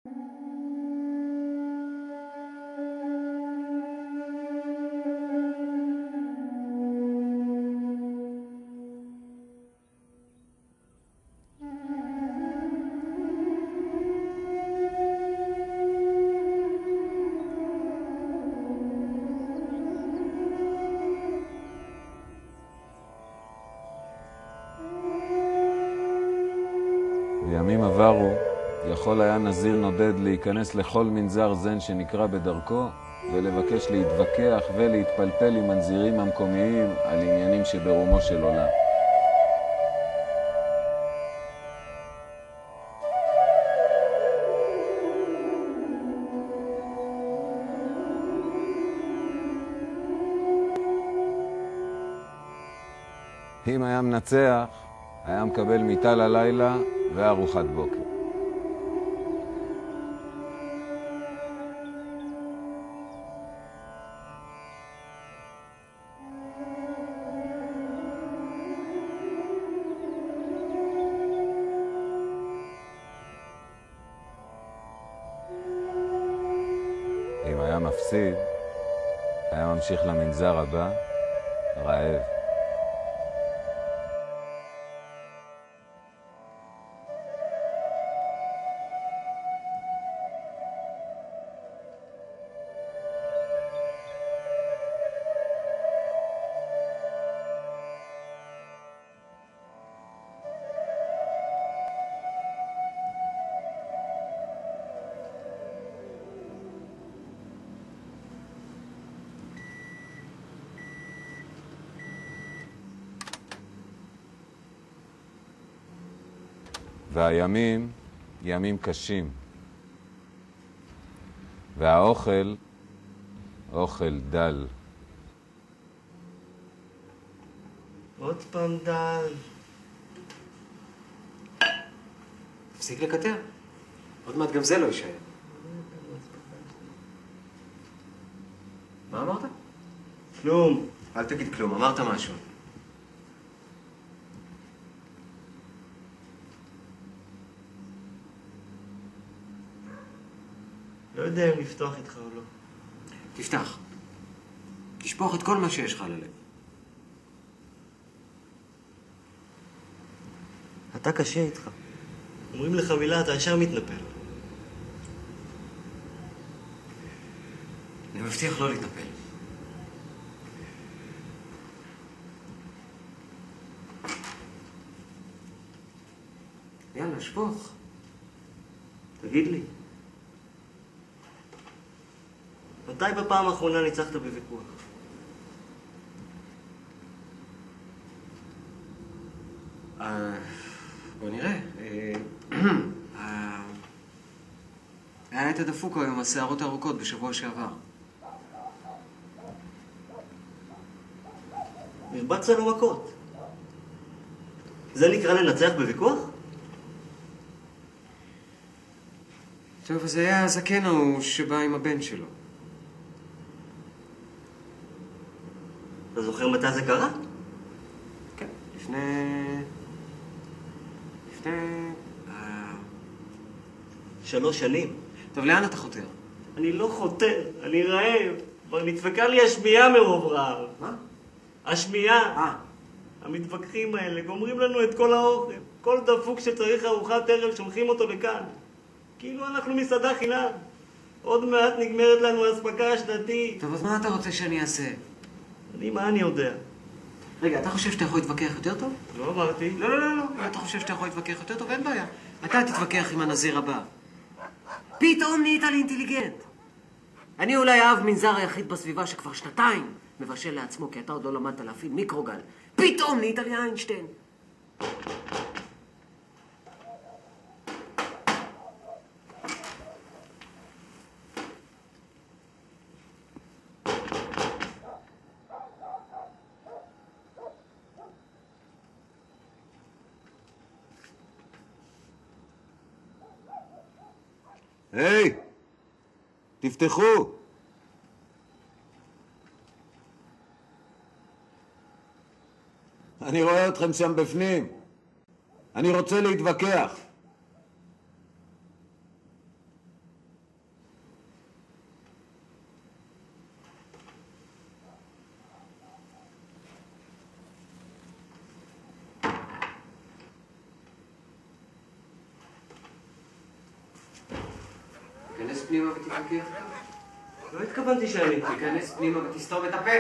בימים עברו יכול היה נזיר נודד להיכנס לכל מנזר זן שנקרא בדרכו ולבקש להתווכח ולהתפלפל עם מנזירים המקומיים על עניינים שברומו של עולם. אם היה מנצח, היה מקבל מיטה ללילה וארוחת בוקר. אם היה מפסיד, היה ממשיך למנזר הבא, רעב. והימים, ימים קשים. והאוכל, אוכל דל. עוד פעם דל. תפסיק לקטר. עוד מעט גם זה לא יישאר. מה אמרת? כלום. אל תגיד כלום, אמרת משהו. לא יודע אם לפתוח איתך או לא. תפתח. תשפוך את כל מה שיש לך ללב. אתה קשה איתך. אומרים לך מילה, אתה ישר מתנפל. אני מבטיח לא להתנפל. יאללה, שפוך. תגיד לי. מתי בפעם האחרונה ניצחת בוויכוח? בוא נראה. היה את הדפוק היום, השערות הארוכות בשבוע שעבר. הרבצת לו מכות. זה נקרא לנצח בוויכוח? טוב, אז היה הזקן ההוא שבא עם הבן שלו. אתה זוכר מתי זה קרה? כן, לפני... 3 שנים. טוב, לאן אתה חותר? אני לא חותר, אני רעב. כבר נדפקה לי השמיעה מרוב רעב. מה? השמיעה. המתווכחים האלה גומרים לנו את כל האוכל. כל דפוק שצריך ארוחת ערב שולחים אותו לכאן. כאילו אנחנו מסעדה חינם. עוד מעט נגמרת לנו האספקה השנתית. טוב, אז מה אתה רוצה שאני אעשה? מה אני יודע? רגע, אתה חושב שאתה יכול להתווכח יותר טוב? לא אמרתי. לא. אם אתה חושב שאתה יכול להתווכח יותר טוב, אין בעיה. אתה תתווכח עם הנזיר הבא. פתאום נהיית לי אינטליגנט. אני אולי האב מנזר היחיד בסביבה שכבר 2 מבשל לעצמו, כי אתה עוד לא למדת להפעיל מיקרוגל. פתאום נהיית לי איינשטיין. היי, תפתחו. אני רואה אתכם שם בפנים. אני רוצה להתווכח. פנימה ותתווכח איתו? לא התכוונתי שאני... תיכנס פנימה ותסתום את הפה.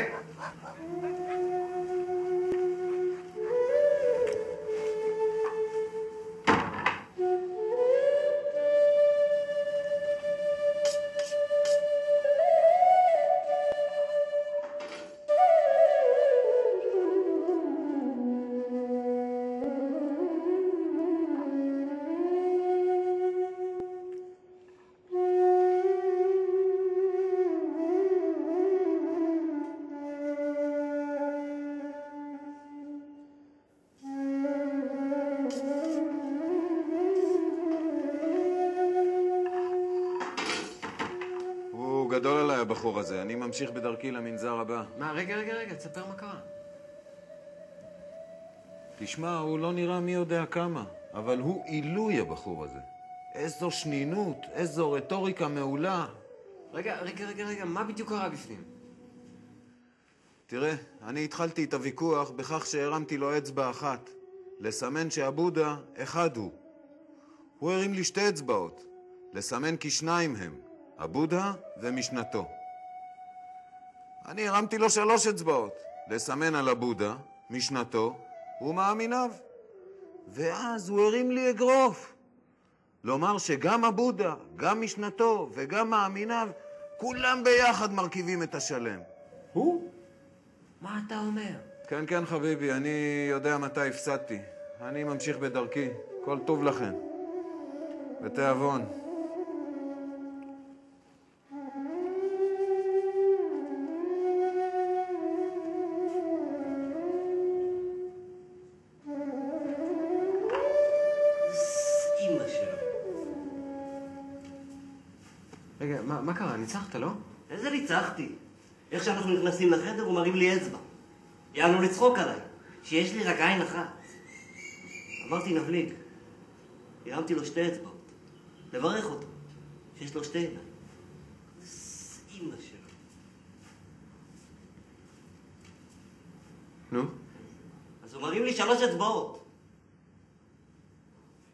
הוא גדול עליי הבחור הזה, אני ממשיך בדרכי למנזר הבא. מה, רגע, תספר מה קרה. תשמע, הוא לא נראה מי יודע כמה, אבל הוא עילוי הבחור הזה. איזו שנינות, איזו רטוריקה מעולה. רגע, מה בדיוק קרה בפנים? תראה, אני התחלתי את הוויכוח בכך שהרמתי לו אצבע אחת, לסמן שהבודה אחד הוא. הוא הרים לי שתי אצבעות, לסמן כי שניים הם, הבודה ומשנתו. אני הרמתי לו 3 אצבעות, לסמן על הבודה, משנתו ומאמיניו. ואז הוא הרים לי אגרוף. לומר שגם הבודה, גם משנתו וגם מאמיניו, כולם ביחד מרכיבים את השלם. הוא? מה אתה אומר? כן, חביבי, אני יודע מתי הפסדתי. אני ממשיך בדרכי. כל טוב לכם. בתיאבון. אמא שלו. רגע, מה קרה? ניצחת, לא? איזה ניצחתי? איך שאנחנו נכנסים לחדר הוא מרים לי אצבע. יענו לצחוק עליי, שיש לי רק עין אחת. אמרתי נבליג. הרמתי לו 2 אצבעות. לברך אותו, שיש לו 2 עיניים. אמא שלו. נו? אז הוא מרים לי 3 אצבעות.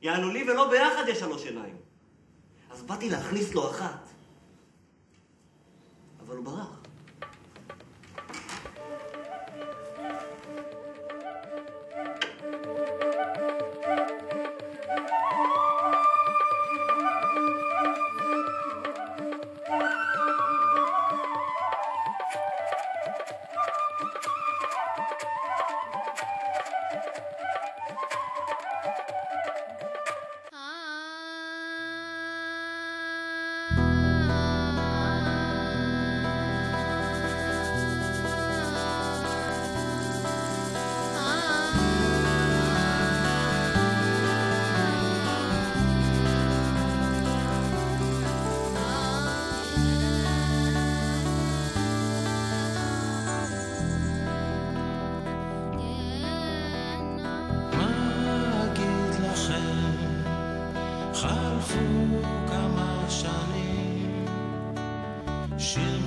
יענו לי ולא ביחד יש 3 עיניים. אז באתי להכניס לו 1. אבל הוא ברח. חלפו כמה שנים, שיר